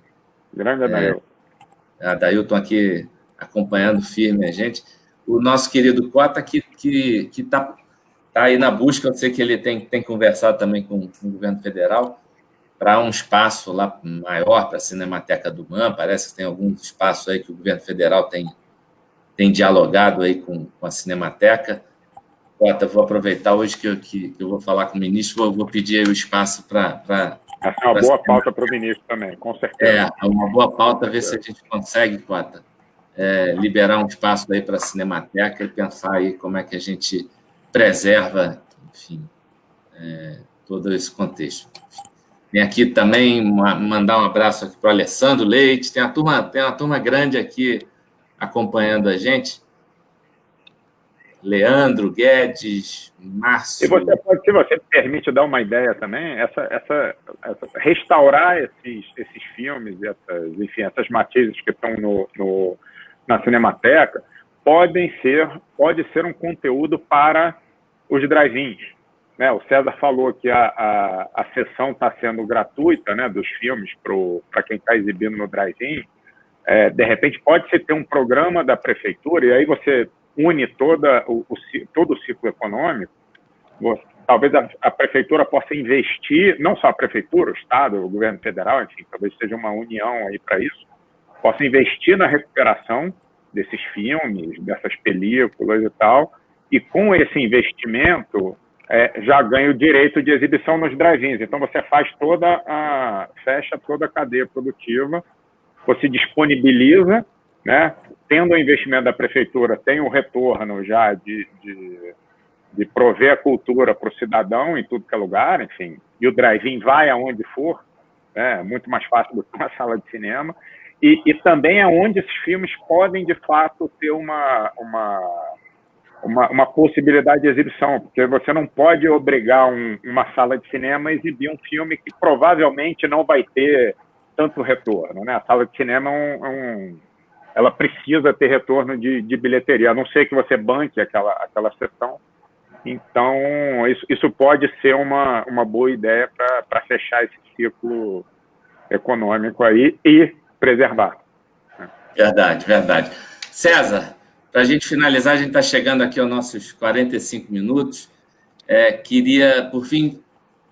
Speaker 3: Grande Adailton.
Speaker 2: Adailton aqui acompanhando firme a gente. O nosso querido Cota, que está aí na busca, eu sei que ele tem conversado também com o governo federal para um espaço lá maior para a Cinemateca do MAM. Parece que tem alguns espaços aí que o governo federal tem dialogado aí com a Cinemateca. Cota, vou aproveitar hoje que eu vou falar com o ministro, vou pedir aí o espaço para...
Speaker 3: Essa é uma boa pauta para o ministro também, com certeza.
Speaker 2: É uma boa pauta, ver se a gente consegue, Cota, liberar um espaço aí para a Cinemateca e pensar aí como é que a gente preserva, enfim, todo esse contexto. Tem aqui também, mandar um abraço aqui para o Alessandro Leite, tem uma turma grande aqui acompanhando a gente. Leandro, Guedes, Márcio...
Speaker 3: Se você permite dar uma ideia também, restaurar esses filmes, essas matrizes que estão na Cinemateca, pode ser um conteúdo para os drive-ins. Né? O César falou que a sessão está sendo gratuita, né, dos filmes para quem está exibindo no drive-in. De repente, pode-se ter um programa da prefeitura, e aí você une todo o ciclo econômico. Talvez a prefeitura possa investir, não só a prefeitura, o Estado, o governo federal, enfim, talvez seja uma união aí para isso, possa investir na recuperação desses filmes, dessas películas e tal, e com esse investimento já ganha o direito de exibição nos drive-ins. Então você fecha toda a cadeia produtiva, você disponibiliza, né? Tendo o investimento da prefeitura, tem o retorno já de prover a cultura para o cidadão em tudo que é lugar, enfim, e o drive-in vai aonde for, né? Muito mais fácil do que uma sala de cinema, e também é onde esses filmes podem, de fato, ter uma possibilidade de exibição, porque você não pode obrigar uma sala de cinema a exibir um filme que provavelmente não vai ter tanto retorno, né? A sala de cinema ela precisa ter retorno de bilheteria, a não ser que você banque aquela sessão. Então, isso pode ser uma boa ideia para fechar esse ciclo econômico aí e preservar.
Speaker 2: Verdade, verdade. César, para a gente finalizar, a gente está chegando aqui aos nossos 45 minutos. Queria, por fim,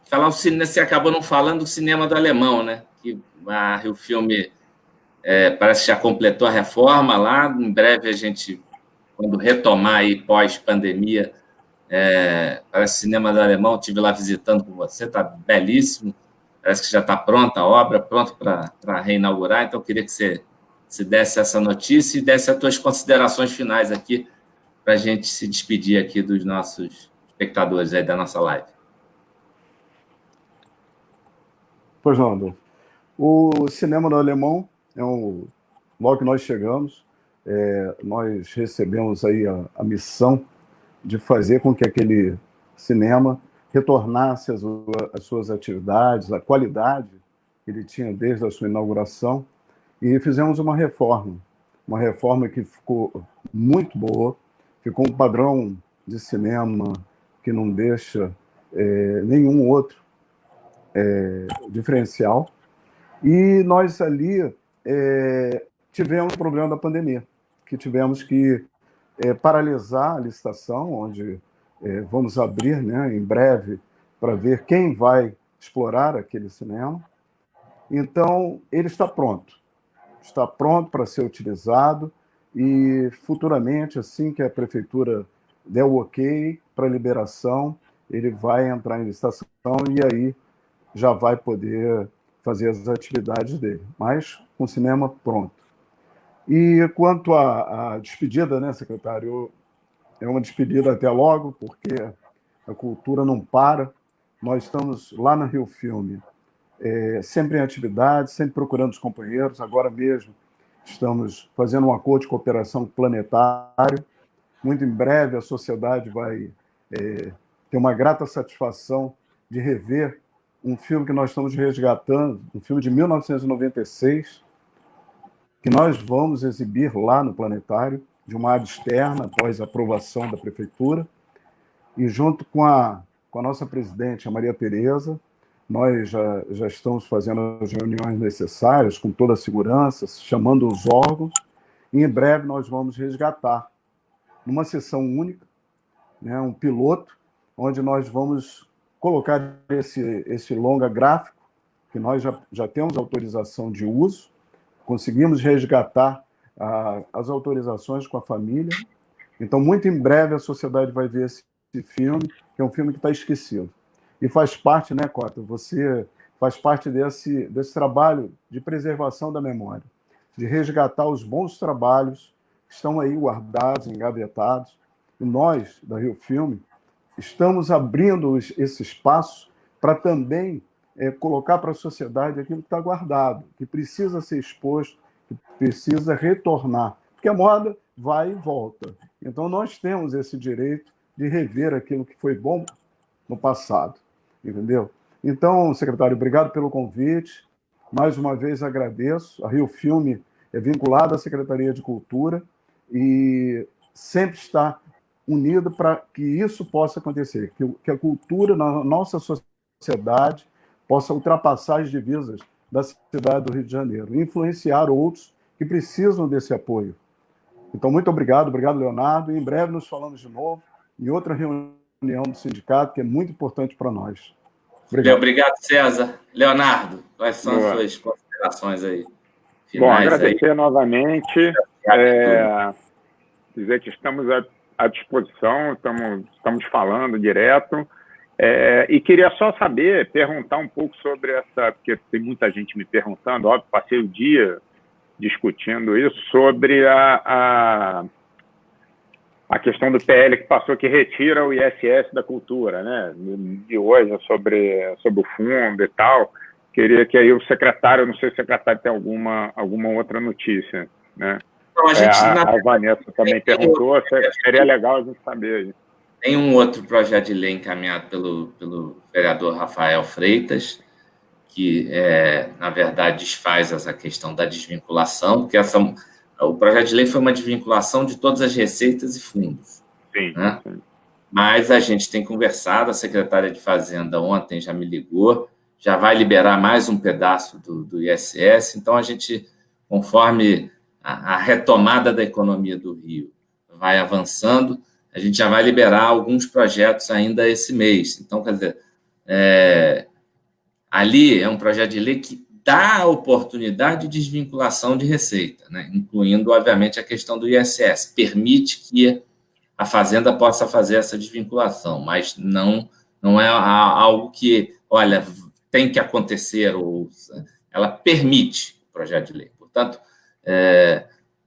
Speaker 2: falar o cinema. Você acabou não falando do cinema do Alemão, né? Que o filme parece que já completou a reforma lá. Em breve a gente, quando retomar aí pós-pandemia, parece cinema do Alemão. Estive lá visitando com você, está belíssimo. Parece que já está pronta a obra, pronta para reinaugurar. Então, eu queria que você desse essa notícia e desse as tuas considerações finais aqui para a gente se despedir aqui dos nossos espectadores aí da nossa live.
Speaker 4: Pois não, Adolfo. O cinema do Alemão, logo que nós chegamos, nós recebemos aí a missão de fazer com que aquele cinema retornasse às suas atividades, a qualidade que ele tinha desde a sua inauguração, e fizemos uma reforma que ficou muito boa, ficou um padrão de cinema que não deixa nenhum outro diferencial. E nós ali tivemos o problema da pandemia, que tivemos que paralisar a licitação, onde vamos abrir, né, em breve, para ver quem vai explorar aquele cinema. Então, ele está pronto para ser utilizado e futuramente, assim que a prefeitura der o ok para liberação, ele vai entrar em licitação e aí já vai poder fazer as atividades dele, mas com o cinema pronto. E quanto à despedida, né, secretário? É uma despedida até logo, porque a cultura não para. Nós estamos lá na Rio Filme, sempre em atividade, sempre procurando os companheiros. Agora mesmo estamos fazendo um acordo de cooperação planetário. Muito em breve a sociedade vai ter uma grata satisfação de rever um filme que nós estamos resgatando, um filme de 1996, que nós vamos exibir lá no Planetário, de uma área externa, após a aprovação da Prefeitura, e junto com a nossa presidente, a Maria Tereza, nós já estamos fazendo as reuniões necessárias, com toda a segurança, chamando os órgãos, e em breve nós vamos resgatar, numa sessão única, né, um piloto, onde nós vamos colocar esse longa gráfico, que nós já temos autorização de uso, conseguimos resgatar as autorizações com a família. Então, muito em breve, a sociedade vai ver esse filme, que é um filme que está esquecido. E faz parte, né, Cota? Você faz parte desse trabalho de preservação da memória, de resgatar os bons trabalhos que estão aí guardados, engavetados. E nós, da Rio Filme, estamos abrindo esse espaço para também colocar para a sociedade aquilo que está guardado, que precisa ser exposto, que precisa retornar, porque a moda vai e volta. Então, nós temos esse direito de rever aquilo que foi bom no passado, entendeu? Então, secretário, obrigado pelo convite. Mais uma vez agradeço. A Rio Filme é vinculada à Secretaria de Cultura e sempre está unido para que isso possa acontecer, que a cultura na nossa sociedade possa ultrapassar as divisas da cidade do Rio de Janeiro, influenciar outros que precisam desse apoio. Então, muito obrigado, Leonardo, e em breve nos falamos de novo em outra reunião do sindicato, que é muito importante para nós.
Speaker 2: Obrigado, César. Leonardo, quais são as suas considerações aí?
Speaker 3: Bom, agradecer aí novamente, dizer que estamos à disposição, estamos falando direto, e queria só saber, perguntar um pouco sobre porque tem muita gente me perguntando, óbvio, passei o dia discutindo isso, sobre a questão do PL que passou, que retira o ISS da cultura, né? De hoje, sobre o fundo e tal. Queria que aí o secretário, não sei se o secretário tem alguma outra notícia, né?
Speaker 2: Então,
Speaker 3: a Vanessa também perguntou, seria legal a gente saber.
Speaker 2: Tem um outro projeto de lei encaminhado pelo vereador Rafael Freitas, que, na verdade, desfaz essa questão da desvinculação, porque o projeto de lei foi uma desvinculação de todas as receitas e fundos.
Speaker 3: Sim,
Speaker 2: né?
Speaker 3: sim.
Speaker 2: Mas a gente tem conversado, a secretária de Fazenda ontem já me ligou, já vai liberar mais um pedaço do ISS, então a gente, conforme a retomada da economia do Rio vai avançando, a gente já vai liberar alguns projetos ainda esse mês. Então, quer dizer, ali é um projeto de lei que dá a oportunidade de desvinculação de receita, né? Incluindo, obviamente, a questão do ISS. Permite que a Fazenda possa fazer essa desvinculação, mas não é algo que, olha, tem que acontecer, ou ela permite o projeto de lei. Portanto,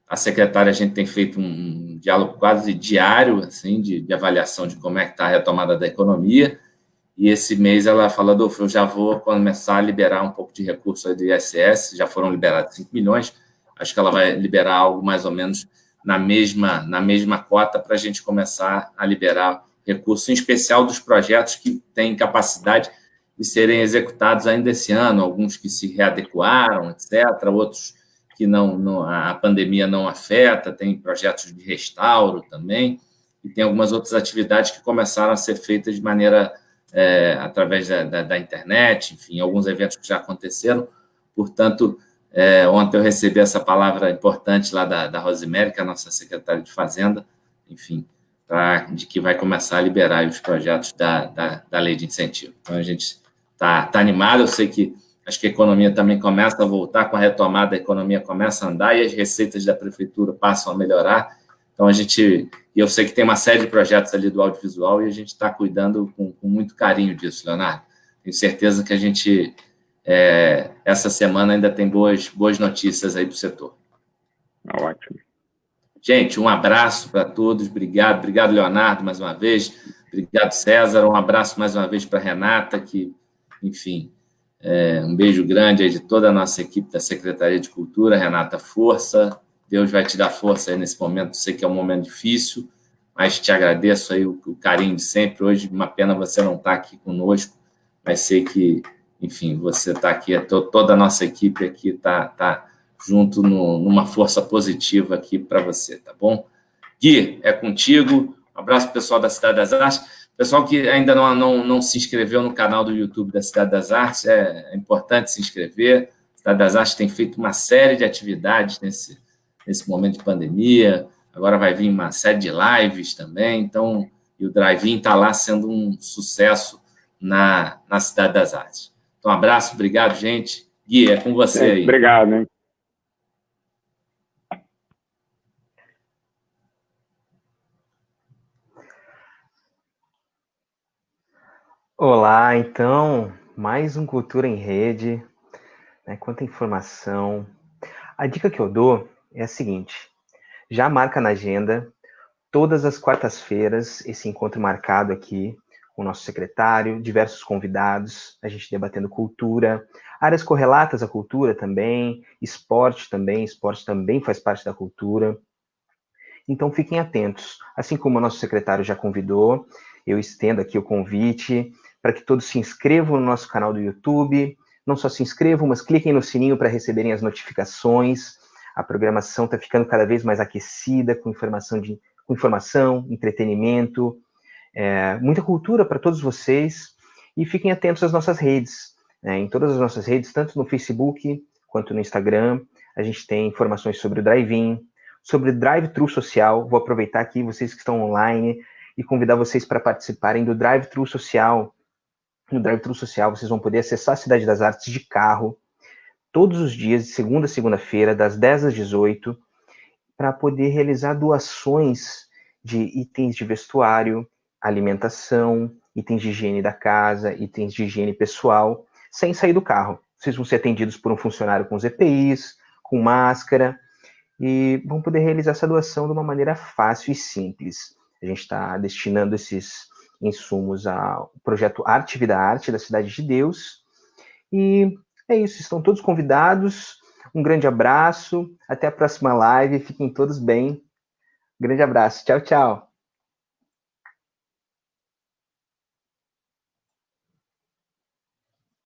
Speaker 2: a secretária, a gente tem feito um diálogo quase diário, assim, de avaliação de como é que está a retomada da economia, e esse mês ela falou, Adolfo, eu já vou começar a liberar um pouco de recurso aí do ISS, já foram liberados 5 milhões, acho que ela vai liberar algo mais ou menos na mesma cota para a gente começar a liberar recurso, em especial dos projetos que têm capacidade de serem executados ainda esse ano, alguns que se readequaram, etc., outros que a pandemia não afeta, tem projetos de restauro também, e tem algumas outras atividades que começaram a ser feitas de maneira através da internet, enfim, alguns eventos que já aconteceram. Portanto, ontem eu recebi essa palavra importante lá da Rosemary, que é a nossa secretária de Fazenda, enfim, de que vai começar a liberar os projetos da lei de incentivo. Então, a gente está animado, eu sei que acho que a economia também começa a voltar, com a retomada a economia começa a andar e as receitas da prefeitura passam a melhorar. Então, eu sei que tem uma série de projetos ali do audiovisual e a gente está cuidando com muito carinho disso, Leonardo. Tenho certeza que a gente, essa semana, ainda tem boas notícias aí para o setor.
Speaker 3: Ótimo.
Speaker 2: Gente, um abraço para todos, obrigado, Leonardo, mais uma vez. Obrigado, César. Um abraço mais uma vez para a Renata, que, enfim, um beijo grande aí de toda a nossa equipe da Secretaria de Cultura. Renata, força. Deus vai te dar força aí nesse momento. Sei que é um momento difícil, mas te agradeço aí o carinho de sempre. Hoje, uma pena você não estar aqui conosco, mas sei que, enfim, você está aqui, toda a nossa equipe aqui está junto numa força positiva aqui para você, tá bom? Gui, é contigo. Um abraço, pessoal da Cidade das Artes. Pessoal que ainda não se inscreveu no canal do YouTube da Cidade das Artes, é importante se inscrever. A Cidade das Artes tem feito uma série de atividades nesse momento de pandemia. Agora vai vir uma série de lives também. Então, e o Drive-In está lá sendo um sucesso na Cidade das Artes. Então, um abraço, obrigado, gente. Gui, é com você aí.
Speaker 3: Obrigado, hein?
Speaker 1: Olá, então, mais um Cultura em Rede, né? Quanta informação. A dica que eu dou é a seguinte: já marca na agenda, todas as quartas-feiras, esse encontro marcado aqui com o nosso secretário, diversos convidados, a gente debatendo cultura, áreas correlatas à cultura também, esporte também faz parte da cultura. Então fiquem atentos. Assim como o nosso secretário já convidou, eu estendo aqui o convite para que todos se inscrevam no nosso canal do YouTube. Não só se inscrevam, mas cliquem no sininho para receberem as notificações. A programação está ficando cada vez mais aquecida, com informação, entretenimento, muita cultura para todos vocês. E fiquem atentos às nossas redes. Em todas as nossas redes, tanto no Facebook quanto no Instagram, a gente tem informações sobre o Drive-In, sobre o Drive-Thru Social. Vou aproveitar aqui, vocês que estão online, e convidar vocês para participarem do Drive-Thru Social. No Drive-Thru Social, vocês vão poder acessar a Cidade das Artes de carro, todos os dias, de segunda a segunda-feira, das 10 às 18, para poder realizar doações de itens de vestuário, alimentação, itens de higiene da casa, itens de higiene pessoal, sem sair do carro. Vocês vão ser atendidos por um funcionário com os EPIs, com máscara, e vão poder realizar essa doação de uma maneira fácil e simples. A gente está destinando esses insumos ao projeto Arte Vida Arte da Cidade de Deus. E é isso, estão todos convidados. Um grande abraço, até a próxima live, fiquem todos bem. Grande abraço, tchau, tchau.